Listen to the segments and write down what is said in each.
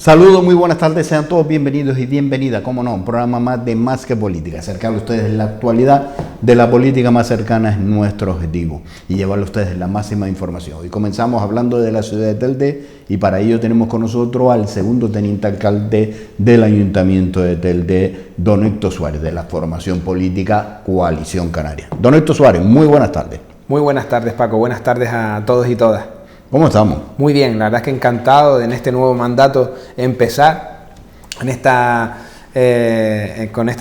Saludos, muy buenas tardes, sean todos bienvenidos y bienvenidas, como no, un programa más de Más que Política, acercarle a ustedes la actualidad de la política más cercana es nuestro objetivo y llevarle a ustedes la máxima información. Hoy comenzamos hablando de la ciudad de Telde y para ello tenemos con nosotros al segundo teniente alcalde del Ayuntamiento de Telde, don Héctor Suárez, de la formación política Coalición Canaria. Don Héctor Suárez, muy buenas tardes. Muy buenas tardes, Paco, buenas tardes a todos y todas. ¿Cómo estamos? Muy bien, la verdad es que encantado de en este nuevo mandato empezar con esta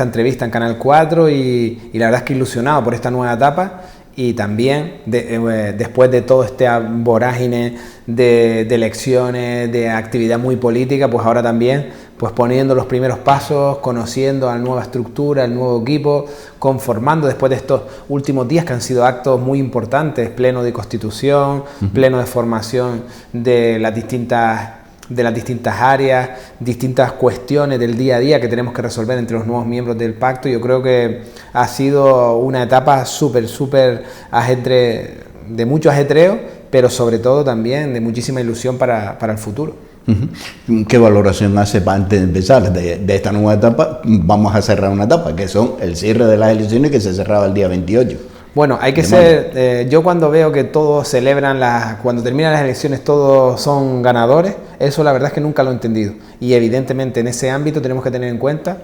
entrevista en Canal 4 y la verdad es que ilusionado por esta nueva etapa y también después de todo este vorágine de elecciones, de actividad muy política, pues ahora también pues poniendo los primeros pasos, conociendo a la nueva estructura, el nuevo equipo, conformando después de estos últimos días que han sido actos muy importantes, pleno de constitución, pleno de formación de las distintas áreas, distintas cuestiones del día a día que tenemos que resolver entre los nuevos miembros del pacto. Yo creo que ha sido una etapa súper de mucho ajetreo, pero sobre todo también de muchísima ilusión para el futuro. ¿Qué valoración hace antes de empezar de esta nueva etapa? Vamos a cerrar una etapa, que son el cierre de las elecciones que se cerraba el día 28. Bueno, hay que ser, yo cuando veo que todos celebran, cuando terminan las elecciones todos son ganadores, eso la verdad es que nunca lo he entendido. Y evidentemente en ese ámbito tenemos que tener en cuenta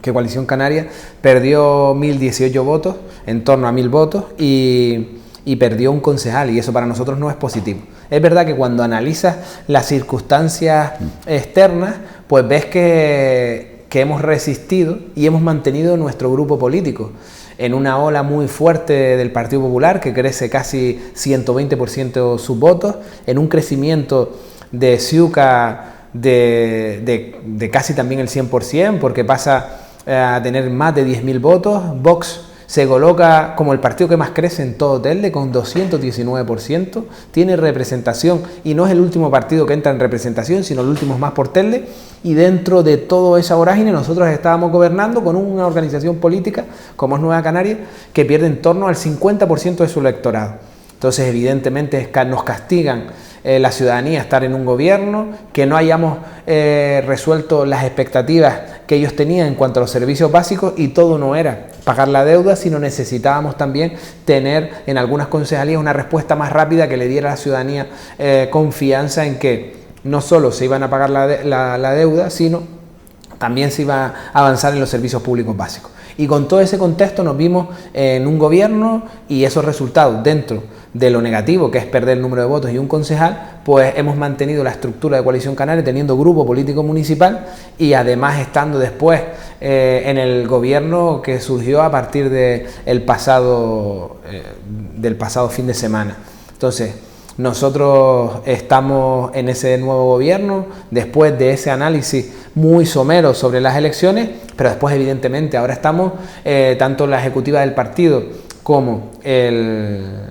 que Coalición Canaria perdió 1.018 votos, en torno a 1.000 votos, y perdió un concejal, y eso para nosotros no es positivo. Es verdad que cuando analizas las circunstancias externas, pues ves que hemos resistido y hemos mantenido nuestro grupo político en una ola muy fuerte del Partido Popular, que crece casi 120% sus votos, en un crecimiento de Ciuca de casi también el 100%, porque pasa a tener más de 10.000 votos. Vox se coloca como el partido que más crece en todo Telde, con 219%, tiene representación y no es el último partido que entra en representación, sino el último más por Telde, y dentro de toda esa vorágine nosotros estábamos gobernando con una organización política como es Nueva Canaria, que pierde en torno al 50% de su electorado. Entonces evidentemente nos castigan la ciudadanía estar en un gobierno, que no hayamos resuelto las expectativas que ellos tenían en cuanto a los servicios básicos, y todo no era pagar la deuda, sino necesitábamos también tener en algunas concejalías una respuesta más rápida que le diera a la ciudadanía confianza en que no solo se iban a pagar la deuda, sino también se iba a avanzar en los servicios públicos básicos. Y con todo ese contexto nos vimos en un gobierno y esos resultados dentro de lo negativo, que es perder el número de votos y un concejal, pues hemos mantenido la estructura de Coalición Canaria teniendo grupo político municipal y además estando después en el gobierno que surgió a partir del pasado fin de semana. Entonces, nosotros estamos en ese nuevo gobierno después de ese análisis muy somero sobre las elecciones, pero después evidentemente ahora estamos, tanto la ejecutiva del partido como el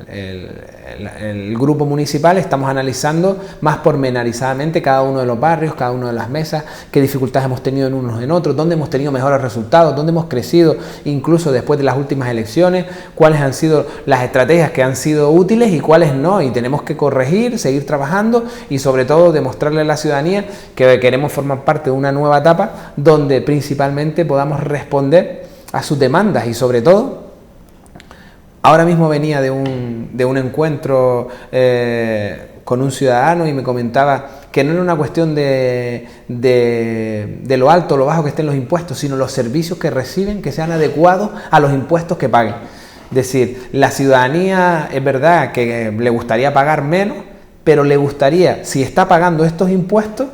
grupo municipal, estamos analizando más pormenorizadamente cada uno de los barrios, cada una de las mesas, qué dificultades hemos tenido en unos en otros, dónde hemos tenido mejores resultados, dónde hemos crecido incluso después de las últimas elecciones, cuáles han sido las estrategias que han sido útiles y cuáles no, y tenemos que corregir, seguir trabajando y sobre todo demostrarle a la ciudadanía que queremos formar parte de una nueva etapa donde principalmente podamos responder a sus demandas y sobre todo. Ahora mismo venía de un encuentro con un ciudadano y me comentaba que no era una cuestión de lo alto o lo bajo que estén los impuestos, sino los servicios que reciben que sean adecuados a los impuestos que paguen. Es decir, la ciudadanía es verdad que le gustaría pagar menos, pero le gustaría, si está pagando estos impuestos,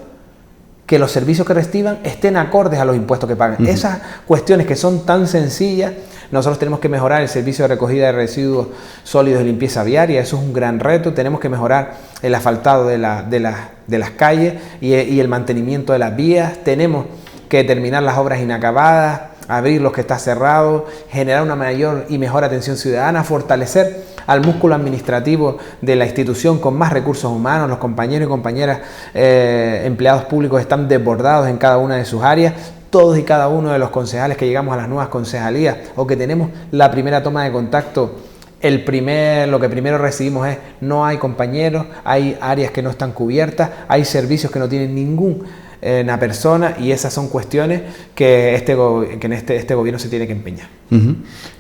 que los servicios que reciban estén acordes a los impuestos que pagan. Esas cuestiones que son tan sencillas. Nosotros tenemos que mejorar el servicio de recogida de residuos sólidos y limpieza viaria, eso es un gran reto. Tenemos que mejorar el asfaltado de las calles y el mantenimiento de las vías. Tenemos que terminar las obras inacabadas, abrir los que está cerrado, generar una mayor y mejor atención ciudadana, fortalecer al músculo administrativo de la institución con más recursos humanos. Los compañeros y compañeras empleados públicos están desbordados en cada una de sus áreas. Todos y cada uno de los concejales que llegamos a las nuevas concejalías o que tenemos la primera toma de contacto, lo que primero recibimos es: no hay compañeros, hay áreas que no están cubiertas, hay servicios que no tienen ningún una persona, y esas son cuestiones que este gobierno se tiene que empeñar.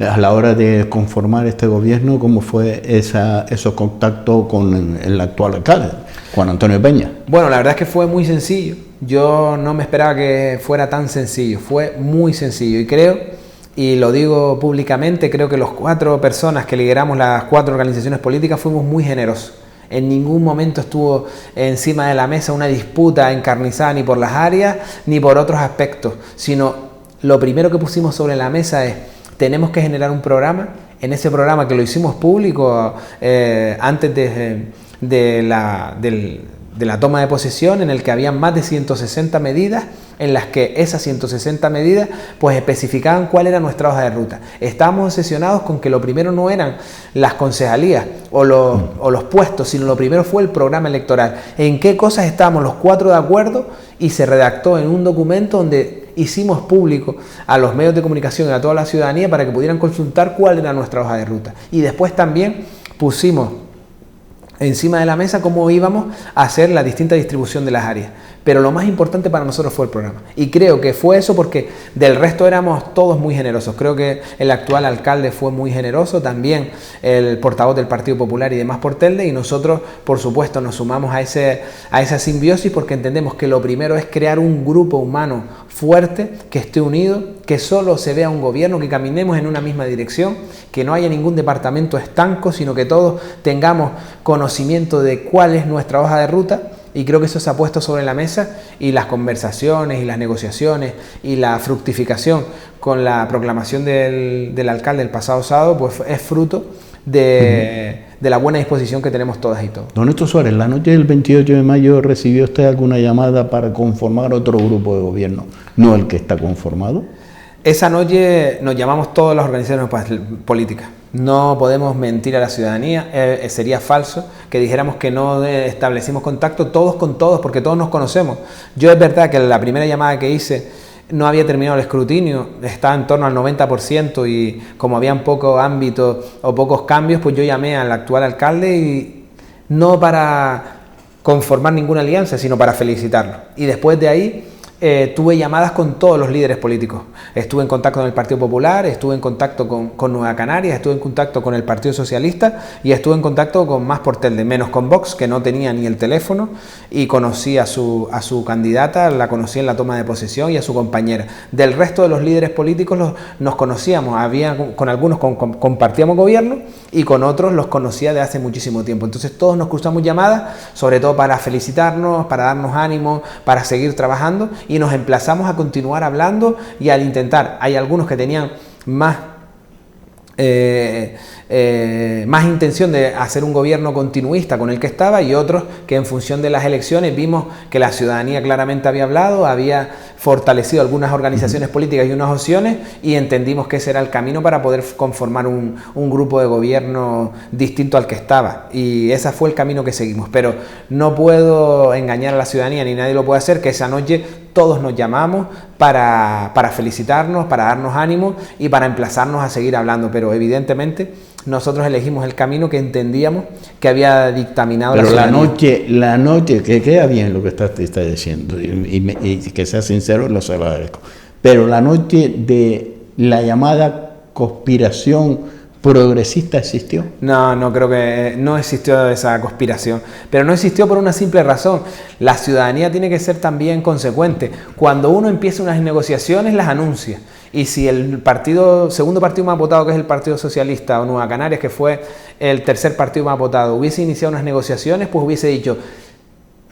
A la hora de conformar este gobierno, ¿cómo fue esos contactos con el actual alcalde, Juan Antonio Peña? Bueno, la verdad es que fue muy sencillo. Yo no me esperaba que fuera tan sencillo, fue muy sencillo, y creo, y lo digo públicamente, creo que los 4 personas que lideramos las 4 organizaciones políticas fuimos muy generosos. En ningún momento estuvo encima de la mesa una disputa encarnizada ni por las áreas ni por otros aspectos, sino lo primero que pusimos sobre la mesa es: tenemos que generar un programa. En ese programa, que lo hicimos público antes de la toma de posesión, en el que había más de 160 medidas, en las que esas 160 medidas pues especificaban cuál era nuestra hoja de ruta. Estábamos obsesionados con que lo primero no eran las concejalías o los puestos, sino lo primero fue el programa electoral. En qué cosas estábamos los 4 de acuerdo, y se redactó en un documento donde hicimos público a los medios de comunicación y a toda la ciudadanía para que pudieran consultar cuál era nuestra hoja de ruta. Y después también pusimos encima de la mesa cómo íbamos a hacer la distinta distribución de las áreas. Pero lo más importante para nosotros fue el programa. Y creo que fue eso, porque del resto éramos todos muy generosos. Creo que el actual alcalde fue muy generoso, también el portavoz del Partido Popular y demás por Telde, y nosotros, por supuesto, nos sumamos a esa simbiosis, porque entendemos que lo primero es crear un grupo humano fuerte, que esté unido, que solo se vea un gobierno, que caminemos en una misma dirección, que no haya ningún departamento estanco, sino que todos tengamos conocimiento de cuál es nuestra hoja de ruta. Y creo que eso se ha puesto sobre la mesa, y las conversaciones y las negociaciones y la fructificación con la proclamación del alcalde el pasado sábado, pues es fruto de la buena disposición que tenemos todas y todos. Don Néstor Suárez, la noche del 28 de mayo, ¿recibió usted alguna llamada para conformar otro grupo de gobierno, no el que está conformado? Esa noche nos llamamos todas las organizaciones políticas. No podemos mentir a la ciudadanía, sería falso que dijéramos que no establecimos contacto todos con todos, porque todos nos conocemos. Yo, es verdad que la primera llamada que hice no había terminado el escrutinio, estaba en torno al 90%, y como habían poco ámbito o pocos cambios, pues yo llamé al actual alcalde, y no para conformar ninguna alianza, sino para felicitarlo. Y después de ahí tuve llamadas con todos los líderes políticos. Estuve en contacto con el Partido Popular, estuve en contacto con Nueva Canarias, estuve en contacto con el Partido Socialista, y estuve en contacto con Más por Telde, menos con Vox, que no tenía ni el teléfono, y conocí a su candidata, la conocí en la toma de posesión, y a su compañera. Del resto de los líderes políticos nos conocíamos, con algunos compartíamos gobierno, y con otros los conocía de hace muchísimo tiempo. Entonces todos nos cruzamos llamadas, sobre todo para felicitarnos, para darnos ánimo, para seguir trabajando, y nos emplazamos a continuar hablando y al intentar. Hay algunos que tenían más intención de hacer un gobierno continuista con el que estaba, y otros que en función de las elecciones vimos que la ciudadanía claramente había hablado, había fortalecido algunas organizaciones políticas y unas opciones, y entendimos que ese era el camino para poder conformar un grupo de gobierno distinto al que estaba, y ese fue el camino que seguimos. Pero no puedo engañar a la ciudadanía, ni nadie lo puede hacer, que esa noche todos nos llamamos para felicitarnos, para darnos ánimo y para emplazarnos a seguir hablando. Pero evidentemente nosotros elegimos el camino que entendíamos que había dictaminado la ciudadanía. Pero la noche, que queda bien lo que está diciendo, y que sea sincero, lo se lo agradezco. Pero la noche de la llamada conspiración progresista existió. No creo que no existió esa conspiración, pero no existió por una simple razón. La ciudadanía tiene que ser también consecuente. Cuando uno empieza unas negociaciones, las anuncia. Y si el segundo partido más votado, que es el Partido Socialista, o Nueva Canarias, que fue el tercer partido más votado, hubiese iniciado unas negociaciones, pues hubiese dicho,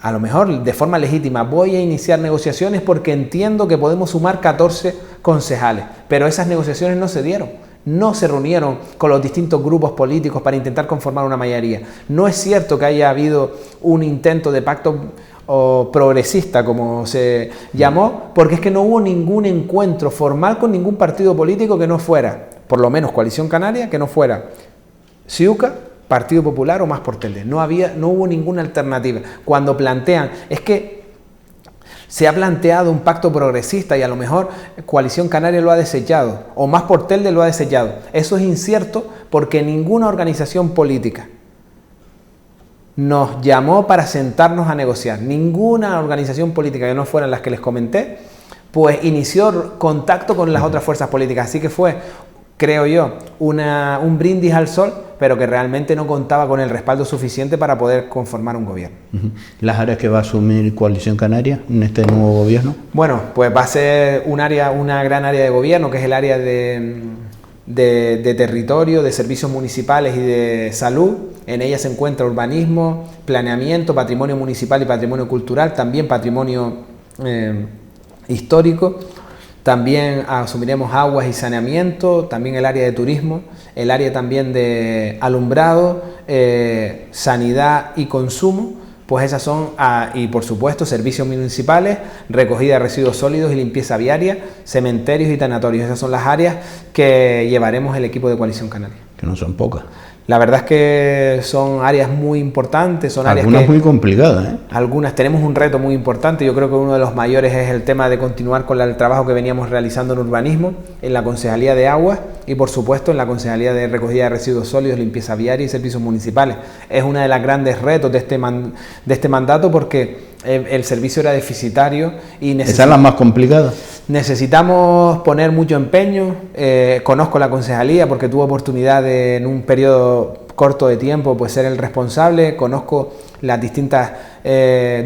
a lo mejor de forma legítima, voy a iniciar negociaciones porque entiendo que podemos sumar 14 concejales. Pero esas negociaciones no se dieron. No se reunieron con los distintos grupos políticos para intentar conformar una mayoría. No es cierto que haya habido un intento de pacto progresista, como se llamó, porque es que no hubo ningún encuentro formal con ningún partido político que no fuera, por lo menos Coalición Canaria, que no fuera CIUCA, Partido Popular o Más por Telde. No hubo ninguna alternativa. Cuando plantean, es que se ha planteado un pacto progresista y a lo mejor Coalición Canaria lo ha desechado, o Más por Telde lo ha desechado. Eso es incierto, porque ninguna organización política nos llamó para sentarnos a negociar. Ninguna organización política que no fueran las que les comenté, pues inició contacto con las otras fuerzas políticas. Así que fue, creo yo, un brindis al sol, pero que realmente no contaba con el respaldo suficiente para poder conformar un gobierno. ¿Las áreas que va a asumir Coalición Canaria en este nuevo gobierno? Bueno, pues va a ser una gran área de gobierno, que es el área de territorio, de servicios municipales y de salud. En ella se encuentra urbanismo, planeamiento, patrimonio municipal y patrimonio cultural, también patrimonio histórico. También asumiremos aguas y saneamiento, también el área de turismo, el área también de alumbrado, sanidad y consumo. Pues esas son, y por supuesto, servicios municipales, recogida de residuos sólidos y limpieza viaria, cementerios y tanatorios. Esas son las áreas que llevaremos el equipo de Coalición Canaria. Que no son pocas. La verdad es que son áreas muy importantes, son áreas algunas muy complicadas, ¿eh? Algunas tenemos un reto muy importante. Yo creo que uno de los mayores es el tema de continuar con el trabajo que veníamos realizando en urbanismo, en la Concejalía de Aguas y por supuesto en la Concejalía de Recogida de Residuos Sólidos, Limpieza Viaria y Servicios Municipales. Es uno de los grandes retos de este mandato porque el servicio era deficitario y ¿Esa es la más complicada? Necesitamos poner mucho empeño. Conozco la concejalía porque tuve oportunidad de, en un periodo corto de tiempo, pues ser el responsable. Conozco las distintas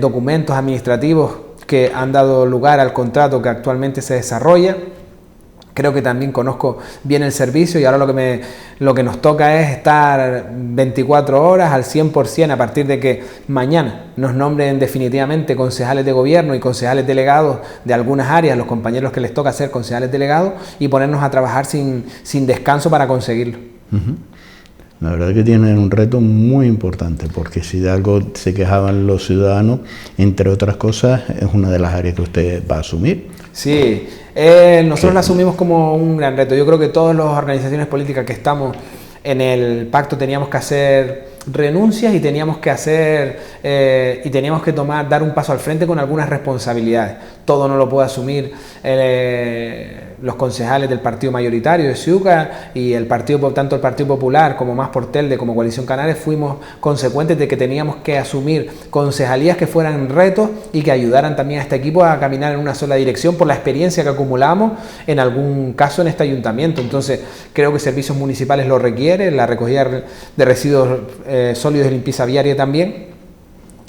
documentos administrativos que han dado lugar al contrato que actualmente se desarrolla. Creo que también conozco bien el servicio y ahora lo que nos toca es estar 24 horas al 100% a partir de que mañana nos nombren definitivamente concejales de gobierno y concejales delegados de algunas áreas, los compañeros que les toca ser concejales delegados, y ponernos a trabajar sin descanso para conseguirlo. La verdad que tienen un reto muy importante, porque si de algo se quejaban los ciudadanos, entre otras cosas, es una de las áreas que usted va a asumir. Sí, nosotros la asumimos como un gran reto. Yo creo que todas las organizaciones políticas que estamos en el pacto teníamos que hacer renuncias y teníamos que dar un paso al frente con algunas responsabilidades. Todo no lo puede asumir los concejales del partido mayoritario de Ciuca y tanto el Partido Popular como Más por Telde como Coalición Canaria fuimos consecuentes de que teníamos que asumir concejalías que fueran retos y que ayudaran también a este equipo a caminar en una sola dirección por la experiencia que acumulamos en algún caso en este ayuntamiento. Entonces creo que servicios municipales lo requieren, la recogida de residuos sólidos y limpieza viaria también.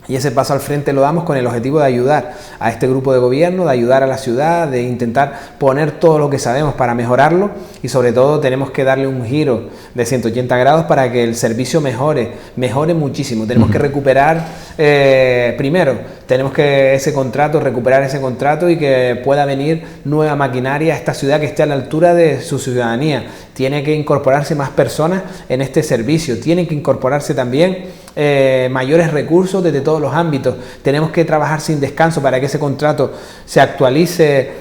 Y ese paso al frente lo damos con el objetivo de ayudar a este grupo de gobierno, de ayudar a la ciudad, de intentar poner todo lo que sabemos para mejorarlo y sobre todo tenemos que darle un giro de 180 grados para que el servicio mejore muchísimo. Tenemos que recuperar, primero, tenemos que recuperar ese contrato y que pueda venir nueva maquinaria a esta ciudad que esté a la altura de su ciudadanía. Tiene que incorporarse más personas en este servicio, tienen que incorporarse también mayores recursos desde todos los ámbitos. Tenemos que trabajar sin descanso para que ese contrato se actualice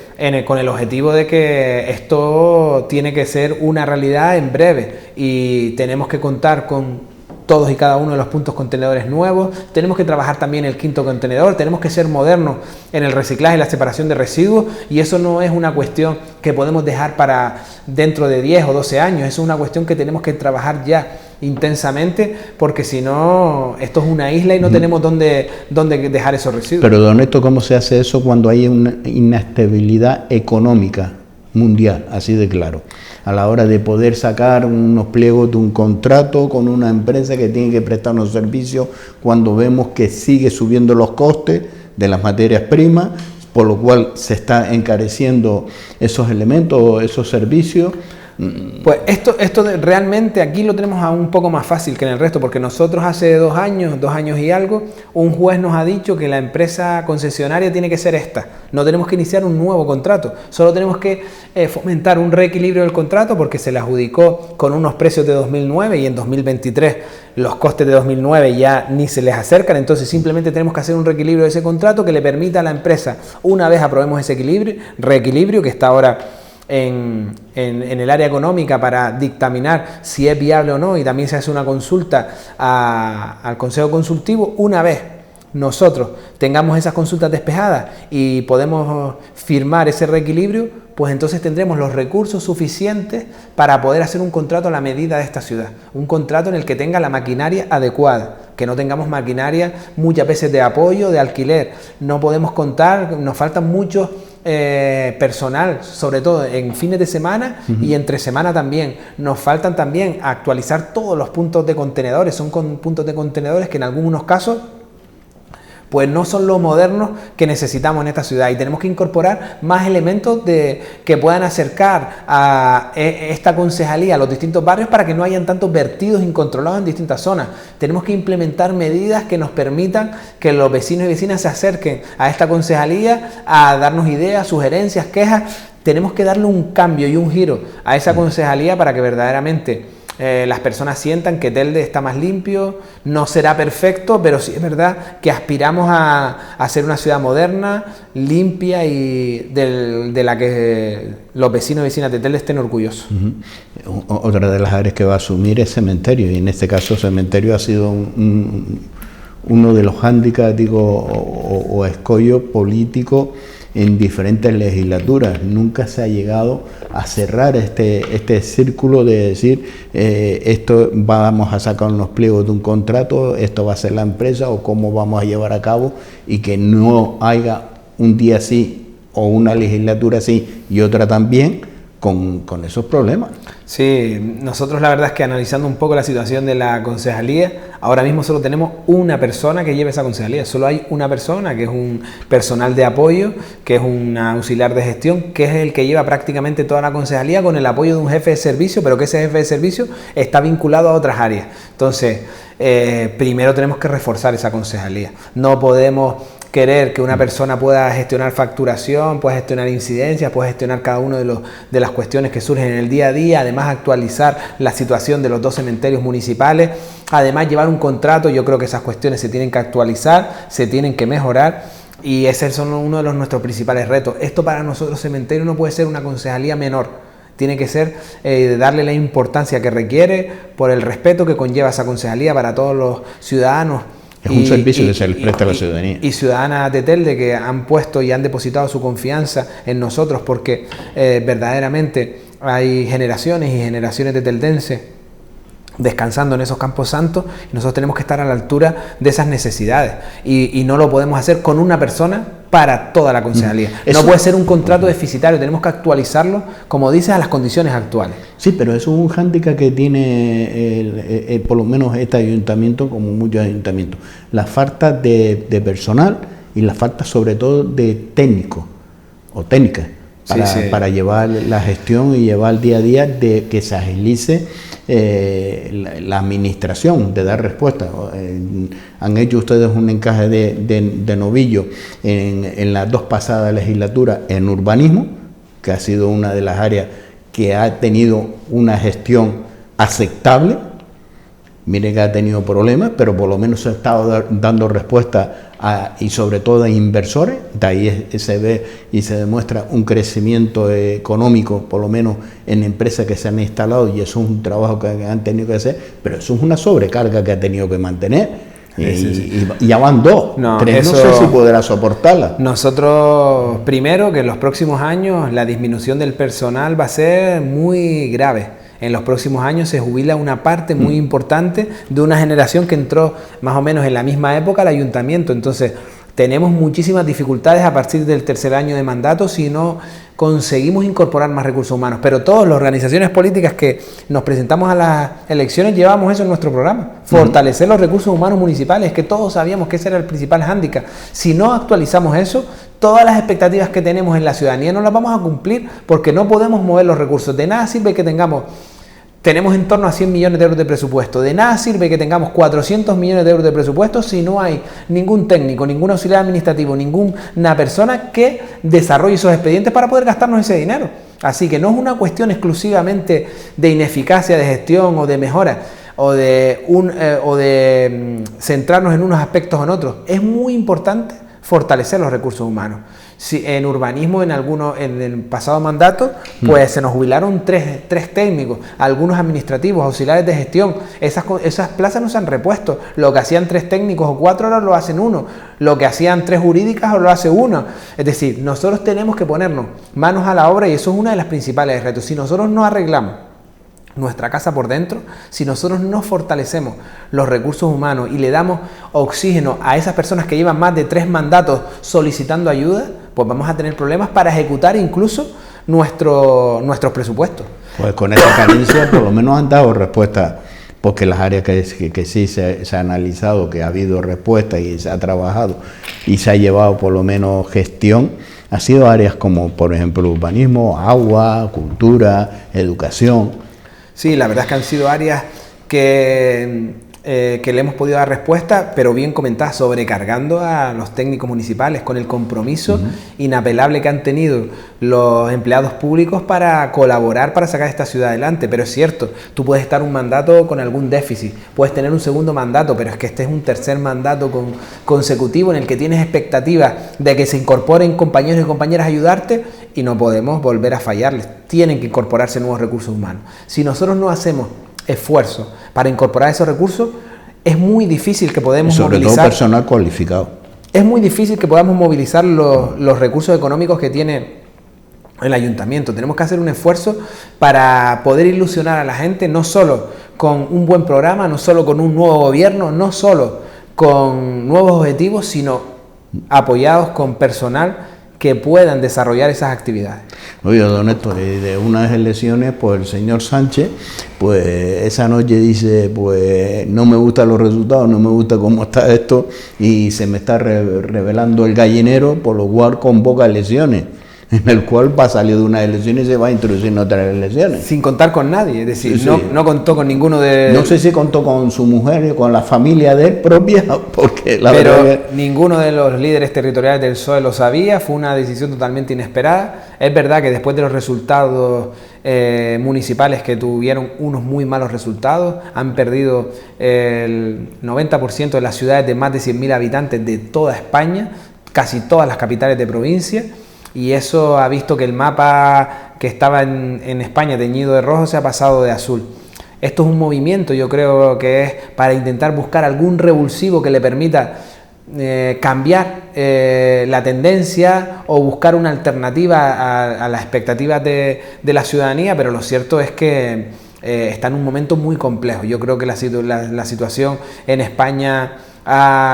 con el objetivo de que esto tiene que ser una realidad en breve y tenemos que contar con todos y cada uno de los puntos contenedores nuevos. Tenemos que trabajar también el quinto contenedor, tenemos que ser modernos en el reciclaje y la separación de residuos y eso no es una cuestión que podemos dejar para dentro de 10 o 12 años, es una cuestión que tenemos que trabajar ya intensamente porque si no esto es una isla y no tenemos dónde dejar esos residuos. Pero don Néstor, ¿cómo se hace eso cuando hay una inestabilidad económica mundial, así de claro? A la hora de poder sacar unos pliegos de un contrato con una empresa que tiene que prestar unos servicios cuando vemos que sigue subiendo los costes de las materias primas, por lo cual se está encareciendo esos elementos, esos servicios. Pues esto realmente aquí lo tenemos aún un poco más fácil que en el resto, porque nosotros hace 2 años y algo, un juez nos ha dicho que la empresa concesionaria tiene que ser esta. No tenemos que iniciar un nuevo contrato, solo tenemos que fomentar un reequilibrio del contrato porque se le adjudicó con unos precios de 2009 y en 2023 los costes de 2009 ya ni se les acercan, entonces simplemente tenemos que hacer un reequilibrio de ese contrato que le permita a la empresa, una vez aprobemos ese reequilibrio que está ahora en el área económica para dictaminar si es viable o no y también se hace una consulta al Consejo Consultivo. Una vez nosotros tengamos esas consultas despejadas y podemos firmar ese reequilibrio, pues entonces tendremos los recursos suficientes para poder hacer un contrato a la medida de esta ciudad. Un contrato en el que tenga la maquinaria adecuada, que no tengamos maquinaria muchas veces de apoyo, de alquiler. No podemos contar, nos faltan muchos personal, sobre todo en fines de semana y entre semana también. Nos faltan también actualizar todos los puntos de contenedores. Son puntos de contenedores que en algunos casos pues no son lo modernos que necesitamos en esta ciudad, y tenemos que incorporar más elementos que puedan acercar a esta concejalía a los distintos barrios para que no hayan tantos vertidos incontrolados en distintas zonas. Tenemos que implementar medidas que nos permitan que los vecinos y vecinas se acerquen a esta concejalía a darnos ideas, sugerencias, quejas. Tenemos que darle un cambio y un giro a esa concejalía para que verdaderamente las personas sientan que Telde está más limpio. No será perfecto, pero sí es verdad que aspiramos a ser una ciudad moderna, limpia y de la que los vecinos y vecinas de Telde estén orgullosos. Otra de las áreas que va a asumir es cementerio, y en este caso cementerio ha sido uno de los hándicaps, digo, o escollo político en diferentes legislaturas. Nunca se ha llegado a cerrar este círculo de decir esto vamos a sacar unos pliegos de un contrato, esto va a ser la empresa o cómo vamos a llevar a cabo, y que no haya un día así o una legislatura así y otra también con esos problemas. Sí, nosotros la verdad es que analizando un poco la situación de la concejalía, ahora mismo solo tenemos una persona que lleva esa concejalía, solo hay una persona que es un personal de apoyo, que es un auxiliar de gestión, que es el que lleva prácticamente toda la concejalía con el apoyo de un jefe de servicio, pero que ese jefe de servicio está vinculado a otras áreas. Entonces, primero tenemos que reforzar esa concejalía. No podemos querer que una persona pueda gestionar facturación, pueda gestionar incidencias, pueda gestionar cada una de las cuestiones que surgen en el día a día, además actualizar la situación de los 2 cementerios municipales, además llevar un contrato. Yo creo que esas cuestiones se tienen que actualizar, se tienen que mejorar, y ese es uno de nuestros principales retos. Esto para nosotros cementerio no puede ser una concejalía menor, tiene que ser darle la importancia que requiere por el respeto que conlleva esa concejalía para todos los ciudadanos. Es un servicio que se les presta a la ciudadanía. Y ciudadanas de Telde que han puesto y han depositado su confianza en nosotros, porque verdaderamente hay generaciones y generaciones de teldenses descansando en esos campos santos, y nosotros tenemos que estar a la altura de esas necesidades, y no lo podemos hacer con una persona para toda la concejalía. No puede ser un contrato deficitario, tenemos que actualizarlo, como dices, a las condiciones actuales. Sí, pero eso es un hándicap que tiene por lo menos este ayuntamiento, como muchos ayuntamientos: la falta de personal y la falta sobre todo de técnicos o técnicas para llevar la gestión y llevar el día a día, de que se agilice la administración, de dar respuesta. Han hecho ustedes un encaje de novillo en las 2 pasadas legislaturas en urbanismo, que ha sido una de las áreas que ha tenido una gestión aceptable. Miren que ha tenido problemas, pero por lo menos se ha estado dando respuesta y sobre todo a inversores. De ahí se ve y se demuestra un crecimiento económico, por lo menos en empresas que se han instalado, y eso es un trabajo que han tenido que hacer, pero eso es una sobrecarga que ha tenido que mantener. Y ya van 2, 3, no sé si podrá soportarla. Nosotros, primero, que en los próximos años la disminución del personal va a ser muy grave. En los próximos años se jubila una parte muy importante de una generación que entró más o menos en la misma época al ayuntamiento. Entonces, tenemos muchísimas dificultades a partir del 3er año de mandato si no conseguimos incorporar más recursos humanos. Pero todas las organizaciones políticas que nos presentamos a las elecciones llevamos eso en nuestro programa: fortalecer los recursos humanos municipales, que todos sabíamos que ese era el principal hándicap. Si no actualizamos eso, todas las expectativas que tenemos en la ciudadanía no las vamos a cumplir, porque no podemos mover los recursos. De nada sirve que tenemos en torno a 100 millones de euros de presupuesto. De nada sirve que tengamos 400 millones de euros de presupuesto si no hay ningún técnico, ningún auxiliar administrativo, ninguna persona que desarrolle esos expedientes para poder gastarnos ese dinero. Así que no es una cuestión exclusivamente de ineficacia de gestión o de mejora, o de centrarnos en unos aspectos o en otros. Es muy importante fortalecer los recursos humanos. Si en urbanismo, en el pasado mandato, pues se nos jubilaron tres técnicos, algunos administrativos, auxiliares de gestión. Esas plazas no se han repuesto. Lo que hacían 3 técnicos o 4 ahora lo hacen 1. Lo que hacían 3 jurídicas ahora lo hace 1. Es decir, nosotros tenemos que ponernos manos a la obra y eso es una de las principales retos. Si nosotros no arreglamos nuestra casa por dentro, si nosotros no fortalecemos los recursos humanos y le damos oxígeno a esas personas que llevan más de 3 mandatos solicitando ayuda, pues vamos a tener problemas para ejecutar incluso nuestros presupuestos. Pues con esa carencia por lo menos han dado respuesta, porque las áreas que sí se ha analizado, que ha habido respuesta y se ha trabajado y se ha llevado por lo menos gestión, ha sido áreas como por ejemplo urbanismo, agua, cultura, educación. Sí, la verdad es que han sido áreas que le hemos podido dar respuesta, pero bien comentadas, sobrecargando a los técnicos municipales con el compromiso inapelable que han tenido los empleados públicos para colaborar para sacar esta ciudad adelante. Pero es cierto, tú puedes estar un mandato con algún déficit, puedes tener un segundo mandato, pero es que este es un tercer mandato consecutivo en el que tienes expectativas de que se incorporen compañeros y compañeras a ayudarte y no podemos volver a fallarles. Tienen que incorporarse nuevos recursos humanos. Si nosotros no hacemos esfuerzo para incorporar esos recursos, es muy difícil que podamos movilizar. Sobre todo personal cualificado. Es muy difícil que podamos movilizar los recursos económicos que tiene el ayuntamiento. Tenemos que hacer un esfuerzo para poder ilusionar a la gente, no solo con un buen programa, no solo con un nuevo gobierno, no solo con nuevos objetivos, sino apoyados con personal que puedan desarrollar esas actividades. Oye, don Héctor, de unas elecciones, pues el señor Sánchez, pues esa noche dice, pues no me gustan los resultados, no me gusta cómo está esto y se me está revelando el gallinero, por lo cual convoca elecciones, en el cual va a salir de unas elecciones y se va a introducir en otras elecciones. Sin contar con nadie, es decir, Sí. no contó con ninguno de... No sé si contó con su mujer, con la familia de él propia, porque la Pero verdad que... ninguno de los líderes territoriales del PSOE lo sabía, fue una decisión totalmente inesperada. Es verdad que después de los resultados municipales que tuvieron unos muy malos resultados, han perdido el 90% de las ciudades de más de 100.000 habitantes de toda España, casi todas las capitales de provincia, y eso ha visto que el mapa que estaba en España teñido de rojo se ha pasado de azul. Esto es un movimiento, yo creo que es para intentar buscar algún revulsivo que le permita cambiar la tendencia o buscar una alternativa a las expectativas de la ciudadanía, pero lo cierto es que está en un momento muy complejo. Yo creo que la situación en España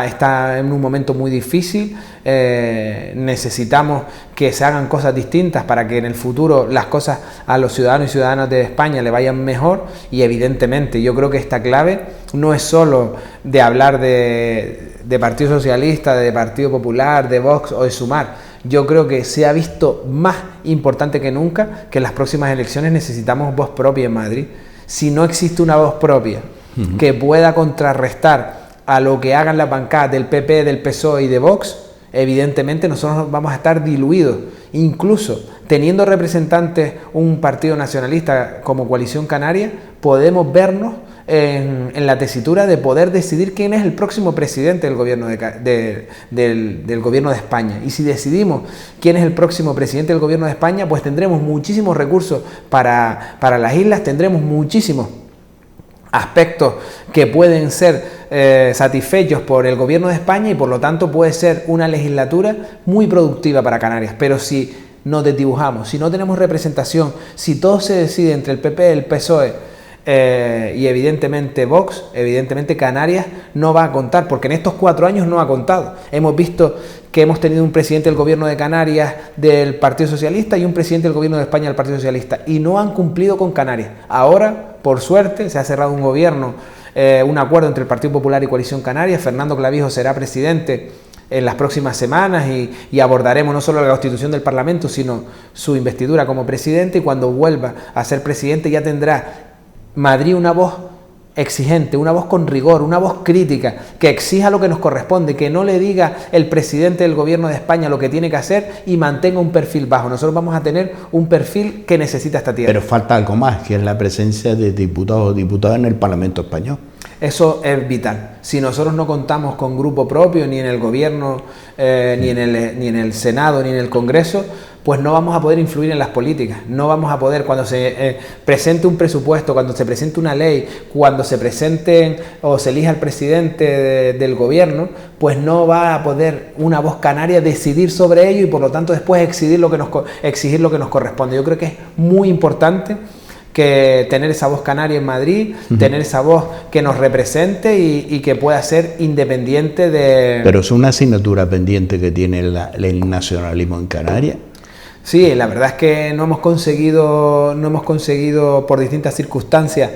está en un momento muy difícil. Necesitamos que se hagan cosas distintas para que en el futuro las cosas a los ciudadanos y ciudadanas de España le vayan mejor, y evidentemente yo creo que esta clave no es solo de hablar de Partido Socialista, de Partido Popular, de Vox o de Sumar. Yo creo que se ha visto más importante que nunca que en las próximas elecciones necesitamos voz propia en Madrid. Si no existe una voz propia que pueda contrarrestar a lo que hagan las bancadas del PP, del PSOE y de Vox, evidentemente nosotros vamos a estar diluidos. Incluso teniendo representantes un partido nacionalista como Coalición Canaria, podemos vernos en la tesitura de poder decidir quién es el próximo presidente del gobierno del gobierno de España. Y si decidimos quién es el próximo presidente del gobierno de España, pues tendremos muchísimos recursos para las islas, tendremos muchísimos aspectos que pueden ser satisfechos por el gobierno de España, y por lo tanto puede ser una legislatura muy productiva para Canarias. Pero si nos desdibujamos, si no tenemos representación, si todo se decide entre el PP, el PSOE y evidentemente Vox, evidentemente Canarias no va a contar, porque en estos 4 años no ha contado. Hemos visto que hemos tenido un presidente del gobierno de Canarias del Partido Socialista y un presidente del gobierno de España del Partido Socialista, y no han cumplido con Canarias. Ahora, por suerte, se ha cerrado un gobierno, un acuerdo entre el Partido Popular y Coalición Canaria. Fernando Clavijo será presidente en las próximas semanas y abordaremos no solo la constitución del Parlamento, sino su investidura como presidente, y cuando vuelva a ser presidente ya tendrá Madrid una voz exigente, una voz con rigor, una voz crítica, que exija lo que nos corresponde, que no le diga el presidente del gobierno de España lo que tiene que hacer y mantenga un perfil bajo. Nosotros vamos a tener un perfil que necesita esta tierra. Pero falta algo más, que es la presencia de diputados o diputadas en el Parlamento español. Eso es vital. Si nosotros no contamos con grupo propio, ni en el gobierno, ni en el Senado, ni en el Congreso, pues no vamos a poder influir en las políticas. No vamos a poder, cuando se presente un presupuesto, cuando se presente una ley, cuando se presenten o se elija el presidente del gobierno, pues no va a poder una voz canaria decidir sobre ello y por lo tanto después exigir lo que nos corresponde. Yo creo que es muy importante que tener esa voz canaria en Madrid, tener esa voz que nos represente y que pueda ser independiente de... Pero es una asignatura pendiente que tiene el nacionalismo en Canarias. Sí, la verdad es que no hemos conseguido por distintas circunstancias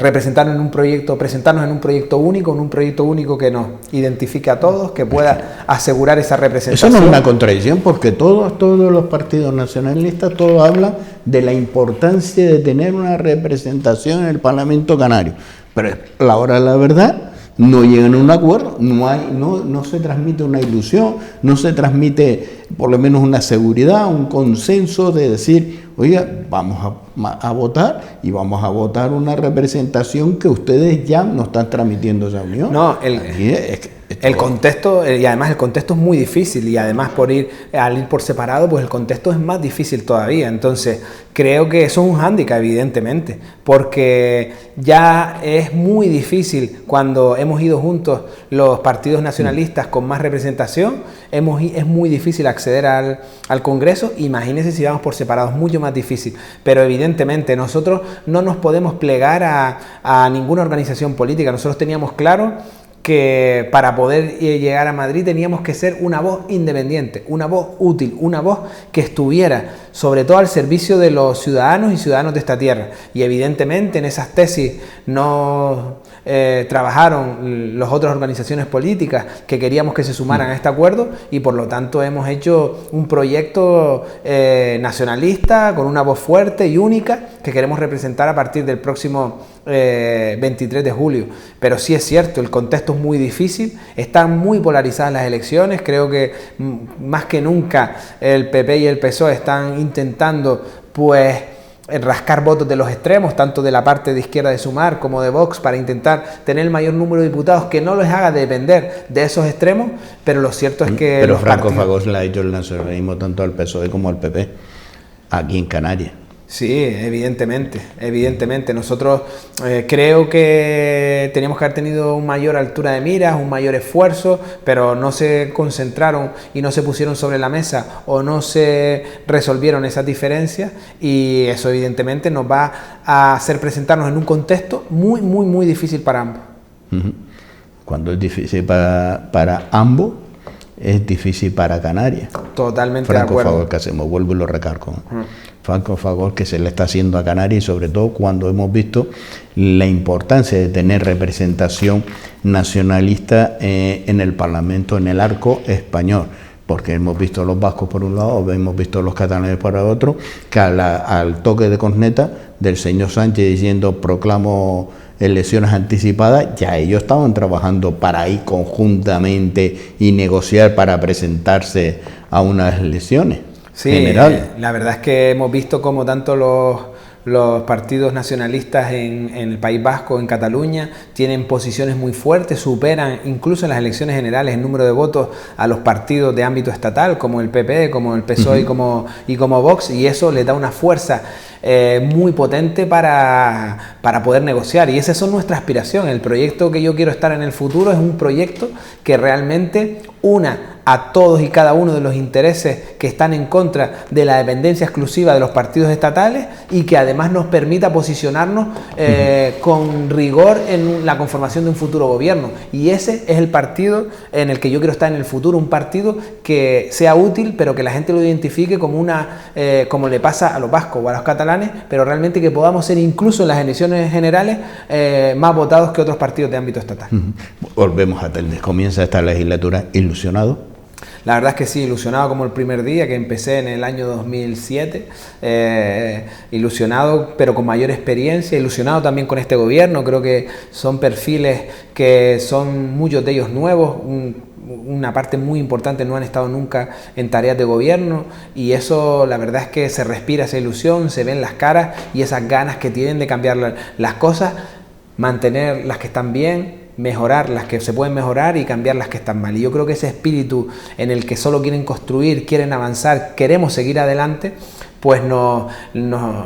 presentarnos en un proyecto único que nos identifique a todos, que pueda asegurar esa representación. Eso no es una contradicción, porque todos los partidos nacionalistas, todos hablan de la importancia de tener una representación en el Parlamento canario, pero a la hora de la verdad no llegan a un acuerdo, no se transmite una ilusión, no se transmite por lo menos una seguridad, un consenso de decir, oiga, vamos a votar y vamos a votar una representación que ustedes ya no están transmitiendo esa unión. No, el contexto, y además el contexto es muy difícil, y además al ir por separado, pues el contexto es más difícil todavía. Entonces, creo que eso es un hándicap, evidentemente, porque ya es muy difícil cuando hemos ido juntos los partidos nacionalistas con más representación, es muy difícil acceder al Congreso. Imagínense si vamos por separado, es mucho más difícil. Pero evidentemente nosotros no nos podemos plegar a ninguna organización política. Nosotros teníamos claro que para poder llegar a Madrid teníamos que ser una voz independiente, una voz útil, una voz que estuviera sobre todo al servicio de los ciudadanos y ciudadanos de esta tierra. Y evidentemente en esas tesis no trabajaron las otras organizaciones políticas que queríamos que se sumaran a este acuerdo, y por lo tanto hemos hecho un proyecto nacionalista con una voz fuerte y única que queremos representar a partir del próximo 23 de julio. Pero sí es cierto, el contexto es muy difícil, están muy polarizadas las elecciones. Creo que más que nunca el PP y el PSOE están intentando pues rascar votos de los extremos, tanto de la parte de izquierda de Sumar como de Vox, para intentar tener el mayor número de diputados que no les haga depender de esos extremos. Pero lo cierto es que... Pero Franco Fagós le ha hecho el nacionalismo tanto al PSOE como al PP aquí en Canarias. Sí, evidentemente. Nosotros creo que teníamos que haber tenido una mayor altura de miras, un mayor esfuerzo, pero no se concentraron y no se pusieron sobre la mesa, o no se resolvieron esas diferencias, y eso evidentemente nos va a hacer presentarnos en un contexto muy, muy, muy difícil para ambos. Cuando es difícil para ambos, es difícil para Canarias. Totalmente de acuerdo. Franco Fagós, que hacemos, vuelvo y lo recargo. Franco Fagós, que se le está haciendo a Canarias, y sobre todo cuando hemos visto la importancia de tener representación nacionalista en el Parlamento, en el arco español, porque hemos visto a los vascos por un lado, hemos visto a los catalanes por el otro, que al toque de corneta del señor Sánchez diciendo proclamo elecciones anticipadas, ya ellos estaban trabajando para ir conjuntamente y negociar para presentarse a unas elecciones. Sí, general. La verdad es que hemos visto cómo tanto los partidos nacionalistas en el País Vasco, en Cataluña, tienen posiciones muy fuertes, superan incluso en las elecciones generales el número de votos a los partidos de ámbito estatal, como el PP, como el PSOE y como Vox, y eso le da una fuerza muy potente para poder negociar. Y esa son nuestra aspiración. El proyecto que yo quiero estar en el futuro es un proyecto que realmente una a todos y cada uno de los intereses que están en contra de la dependencia exclusiva de los partidos estatales, y que además nos permita posicionarnos con rigor en la conformación de un futuro gobierno. Y ese es el partido en el que yo quiero estar en el futuro, un partido que sea útil, pero que la gente lo identifique como como le pasa a los vascos o a los catalanes, pero realmente que podamos ser incluso en las elecciones generales más votados que otros partidos de ámbito estatal. Volvemos a Telde. Comienza esta legislatura ilusionado. La verdad es que sí, ilusionado como el primer día que empecé en el año 2007, ilusionado pero con mayor experiencia, ilusionado también con este gobierno. Creo que son perfiles que son muchos de ellos nuevos, una parte muy importante no han estado nunca en tareas de gobierno, y eso la verdad es que se respira esa ilusión, se ven las caras y esas ganas que tienen de cambiar las cosas. mantener las que están bien, mejorar las que se pueden mejorar y cambiar las que están mal. Y yo creo que ese espíritu en el que solo quieren construir, quieren avanzar, queremos seguir adelante, pues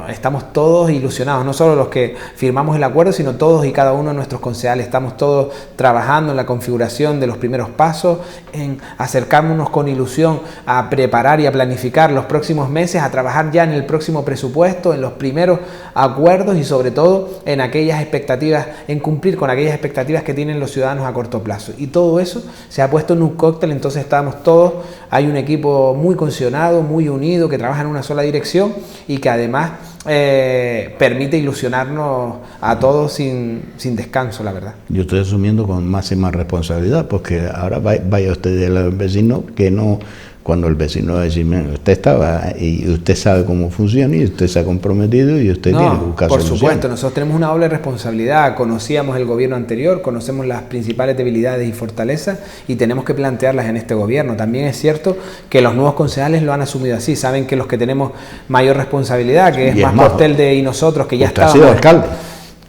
estamos todos ilusionados, no solo los que firmamos el acuerdo, sino todos y cada uno de nuestros concejales. Estamos todos trabajando en la configuración de los primeros pasos, en acercarnos con ilusión a preparar y a planificar los próximos meses, a trabajar ya en el próximo presupuesto, en los primeros acuerdos y sobre todo en aquellas expectativas, en cumplir con aquellas expectativas que tienen los ciudadanos a corto plazo. Y todo eso se ha puesto en un cóctel, entonces estamos todos, hay un equipo muy cohesionado, muy unido, que trabaja en una sola dirección y que además permite ilusionarnos a todos sin descanso, la verdad. Yo estoy asumiendo con máxima responsabilidad, porque ahora vaya usted del vecino, que no, cuando el vecino va a decir, usted estaba y usted sabe cómo funciona y usted se ha comprometido y usted tiene que buscar soluciones. Por supuesto, nosotros tenemos una doble responsabilidad. Conocíamos el gobierno anterior, conocemos las principales debilidades y fortalezas y tenemos que plantearlas en este gobierno. También es cierto que los nuevos concejales lo han asumido así, saben que los que tenemos mayor responsabilidad, que es más Portelde y nosotros, que ya estábamos... Usted ha sido alcalde.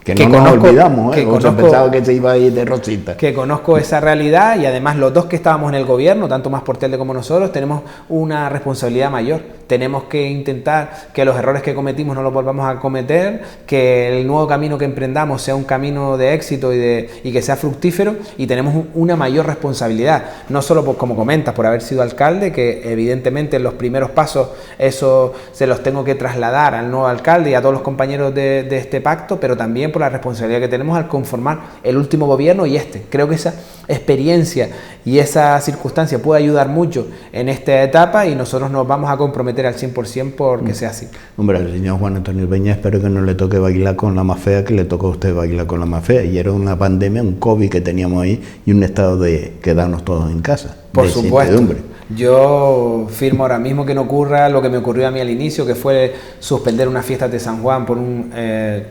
Que no nos olvidamos, pensaba que se iba a ir de rosita. Que conozco esa realidad y además los dos que estábamos en el gobierno, tanto más Portelde como nosotros, tenemos una responsabilidad mayor. Tenemos que intentar que los errores que cometimos no los volvamos a cometer, que el nuevo camino que emprendamos sea un camino de éxito y que sea fructífero, y tenemos una mayor responsabilidad, no solo como comentas, por haber sido alcalde, que evidentemente en los primeros pasos eso se los tengo que trasladar al nuevo alcalde y a todos los compañeros de este pacto, pero también por la responsabilidad que tenemos al conformar el último gobierno y este. Creo que esa experiencia y esa circunstancia puede ayudar mucho en esta etapa y nosotros nos vamos a comprometer al 100% porque sea así. Hombre, al señor Juan Antonio Peña espero que no le toque bailar con la más fea que le tocó a usted bailar con la más fea, y era una pandemia, un COVID que teníamos ahí y un estado de quedarnos todos en casa. Por supuesto. Yo firmo ahora mismo que no ocurra lo que me ocurrió a mí al inicio, que fue suspender unas fiestas de San Juan por un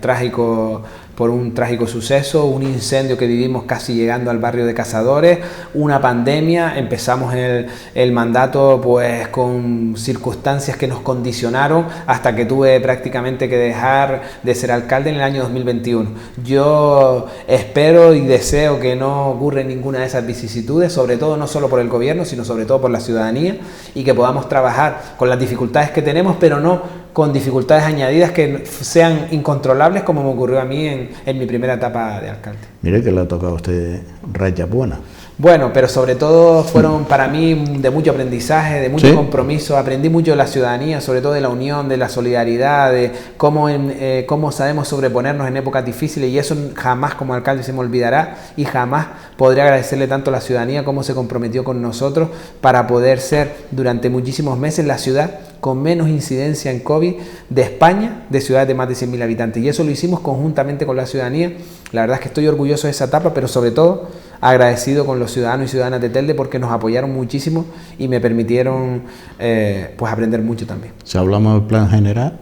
trágico suceso, un incendio que vivimos casi llegando al barrio de Cazadores, una pandemia. Empezamos el mandato pues con circunstancias que nos condicionaron hasta que tuve prácticamente que dejar de ser alcalde en el año 2021. Yo espero y deseo que no ocurra ninguna de esas vicisitudes, sobre todo no solo por el gobierno, sino sobre todo por la ciudadanía, y que podamos trabajar con las dificultades que tenemos, pero no con dificultades añadidas que sean incontrolables, como me ocurrió a mí en mi primera etapa de alcalde. Mire que le ha tocado a usted rayas buenas. Bueno, pero sobre todo fueron para mí de mucho aprendizaje, de mucho compromiso. Aprendí mucho de la ciudadanía, sobre todo de la unión, de la solidaridad, de cómo sabemos sobreponernos en épocas difíciles, y eso jamás como alcalde se me olvidará, y jamás podré agradecerle tanto a la ciudadanía cómo se comprometió con nosotros para poder ser durante muchísimos meses la ciudad con menos incidencia en COVID de España, de ciudades de más de 100.000 habitantes. Y eso lo hicimos conjuntamente con la ciudadanía. La verdad es que estoy orgulloso de esa etapa, pero sobre todo agradecido con los ciudadanos y ciudadanas de Telde, porque nos apoyaron muchísimo y me permitieron pues aprender mucho también. Si hablamos del plan general.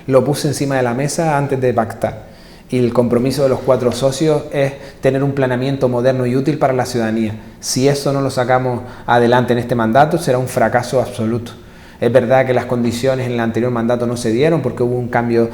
Lo puse encima de la mesa antes de pactar. Y el compromiso de los 4 socios es tener un planeamiento moderno y útil para la ciudadanía. Si eso no lo sacamos adelante en este mandato, será un fracaso absoluto. Es verdad que las condiciones en el anterior mandato no se dieron porque hubo un cambio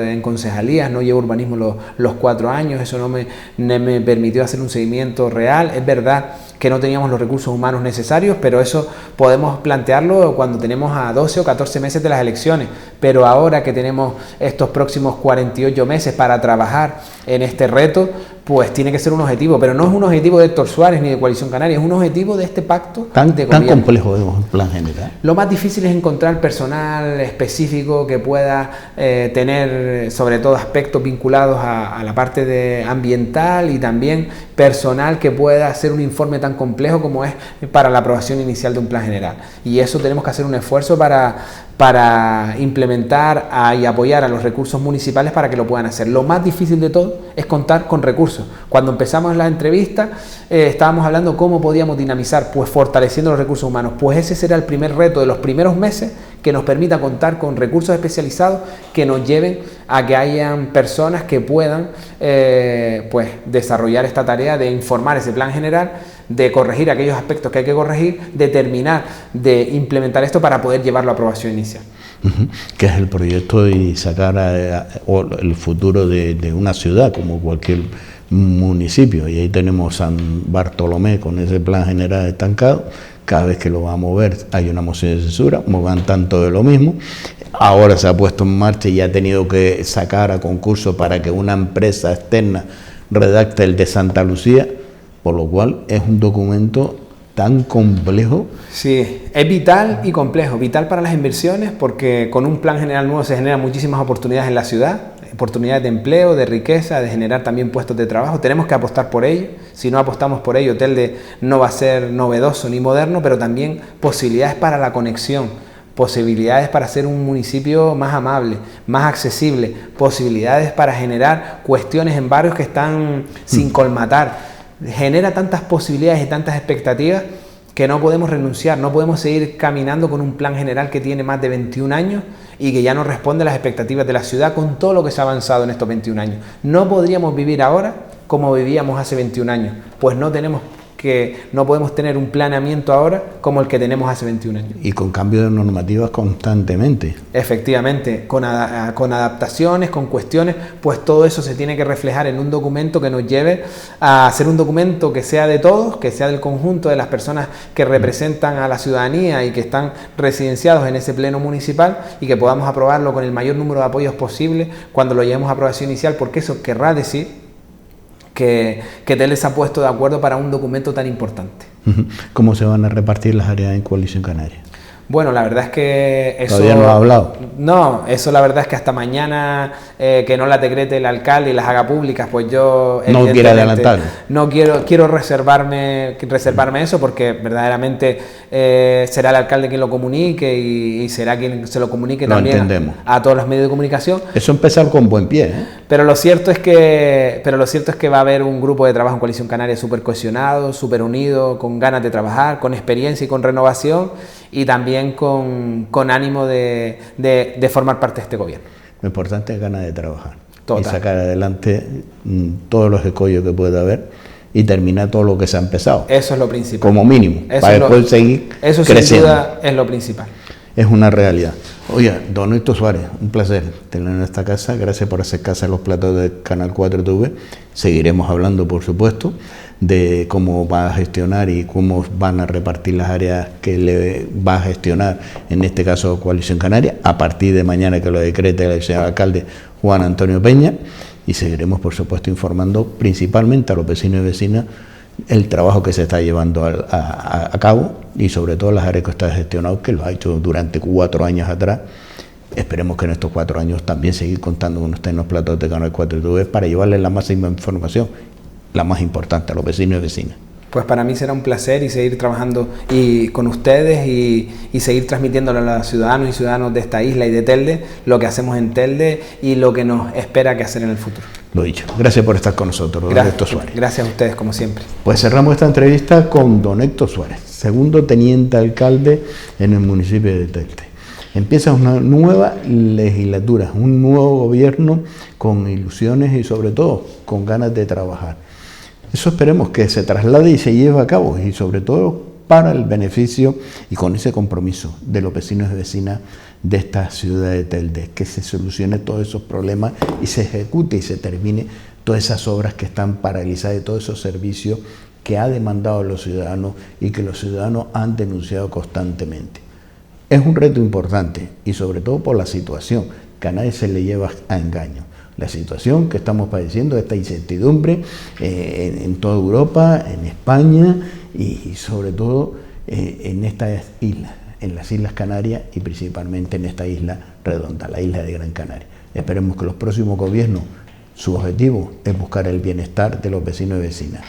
en concejalías, no llevo urbanismo los 4 años, eso no me permitió hacer un seguimiento real. Es verdad que no teníamos los recursos humanos necesarios, pero eso podemos plantearlo cuando tenemos a 12 o 14 meses de las elecciones. Pero ahora que tenemos estos próximos 48 meses para trabajar en este reto, pues tiene que ser un objetivo, pero no es un objetivo de Héctor Suárez ni de Coalición Canaria, es un objetivo de este pacto de gobierno. ¿Tan complejo es un plan general? Lo más difícil es encontrar personal específico que pueda tener sobre todo aspectos vinculados a la parte ambiental, y también personal que pueda hacer un informe tan complejo como es para la aprobación inicial de un plan general. Y eso tenemos que hacer un esfuerzo para implementar y apoyar a los recursos municipales para que lo puedan hacer. Lo más difícil de todo es contar con recursos. Cuando empezamos la entrevista estábamos hablando cómo podíamos dinamizar, pues fortaleciendo los recursos humanos. Pues ese será el primer reto de los primeros meses, que nos permita contar con recursos especializados que nos lleven a que hayan personas que puedan pues desarrollar esta tarea de informar ese plan general, de corregir aquellos aspectos que hay que corregir, de terminar de implementar esto para poder llevarlo a aprobación inicial. Que es el proyecto de sacar el futuro de una ciudad como cualquier municipio. Y ahí tenemos San Bartolomé con ese plan general estancado. Cada vez que lo va a mover hay una moción de censura, movan tanto de lo mismo. Ahora se ha puesto en marcha y ha tenido que sacar a concurso para que una empresa externa redacte el de Santa Lucía, por lo cual es un documento tan complejo. Sí, es vital y complejo. Vital para las inversiones porque con un plan general nuevo se generan muchísimas oportunidades en la ciudad, oportunidades de empleo, de riqueza, de generar también puestos de trabajo. Tenemos que apostar por ello. Si no apostamos por ello, Telde no va a ser novedoso ni moderno, pero también posibilidades para la conexión, posibilidades para ser un municipio más amable, más accesible, posibilidades para generar cuestiones en barrios que están sin colmatar. Genera tantas posibilidades y tantas expectativas que no podemos renunciar, no podemos seguir caminando con un plan general que tiene más de 21 años y que ya no responde a las expectativas de la ciudad con todo lo que se ha avanzado en estos 21 años. No podríamos vivir ahora como vivíamos hace 21 años, pues no podemos tener un planeamiento ahora como el que tenemos hace 21 años. Y con cambio de normativas constantemente. Efectivamente, con adaptaciones, con cuestiones, pues todo eso se tiene que reflejar en un documento que nos lleve a ser un documento que sea de todos, que sea del conjunto de las personas que representan a la ciudadanía y que están residenciados en ese pleno municipal y que podamos aprobarlo con el mayor número de apoyos posible cuando lo llevemos a aprobación inicial, porque eso querrá decir que Telde se ha puesto de acuerdo para un documento tan importante. ¿Cómo se van a repartir las áreas en Coalición Canaria? Bueno, la verdad es que eso... ¿Todavía no ha hablado? No, eso la verdad es que hasta mañana que no las decrete el alcalde y las haga públicas, pues yo... No quiere adelantar. No quiero reservarme eso porque verdaderamente será el alcalde quien lo comunique y será quien se lo comunique también a todos los medios de comunicación. Eso empezar con buen pie, ¿eh? Pero lo cierto es que va a haber un grupo de trabajo en Coalición Canaria súper cohesionado, súper unido, con ganas de trabajar, con experiencia y con renovación y también con ánimo de formar parte de este gobierno. Lo importante es ganas de trabajar. Total. Y sacar adelante todos los escollos que pueda haber y terminar todo lo que se ha empezado. Eso es lo principal. Como mínimo, para después seguir creciendo. Eso sin duda es lo principal. Es una realidad. Oye, don Héctor Suárez, un placer tenerlo en esta casa. Gracias por hacer casa en los platos de Canal 4 TV. Seguiremos hablando, por supuesto, de cómo va a gestionar y cómo van a repartir las áreas que le va a gestionar, en este caso Coalición Canaria, a partir de mañana que lo decrete el señor alcalde Juan Antonio Peña. Y seguiremos, por supuesto, informando principalmente a los vecinos y vecinas el trabajo que se está llevando a cabo y sobre todo las áreas que está gestionado, que lo ha hecho durante 4 años atrás. Esperemos que en estos 4 años también seguir contando con usted en los platos de Canal 4 TV para llevarles la máxima información, la más importante a los vecinos y vecinas. Pues para mí será un placer y seguir trabajando con ustedes y seguir transmitiéndole a los ciudadanos y ciudadanos de esta isla y de Telde lo que hacemos en Telde y lo que nos espera que hacer en el futuro. Lo dicho. Gracias por estar con nosotros, don Héctor Suárez. Gracias a ustedes, como siempre. Pues cerramos esta entrevista con don Héctor Suárez, segundo teniente alcalde en el municipio de Telde. Empieza una nueva legislatura, un nuevo gobierno con ilusiones y sobre todo con ganas de trabajar. Eso esperemos que se traslade y se lleve a cabo y sobre todo para el beneficio y con ese compromiso de los vecinos y vecinas de esta ciudad de Telde, que se solucione todos esos problemas y se ejecute y se termine todas esas obras que están paralizadas y todos esos servicios que ha demandado los ciudadanos y que los ciudadanos han denunciado constantemente. Es un reto importante y sobre todo por la situación, que a nadie se le lleva a engaño. La situación que estamos padeciendo, esta incertidumbre en toda Europa, en España y sobre todo en estas islas, en las Islas Canarias y principalmente en esta isla redonda, la isla de Gran Canaria. Esperemos que los próximos gobiernos, su objetivo es buscar el bienestar de los vecinos y vecinas,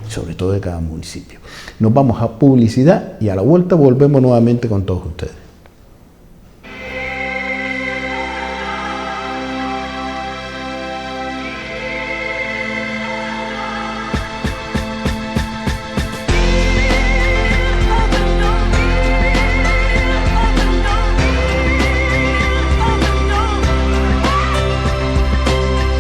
sobre todo de cada municipio. Nos vamos a publicidad y a la vuelta volvemos nuevamente con todos ustedes.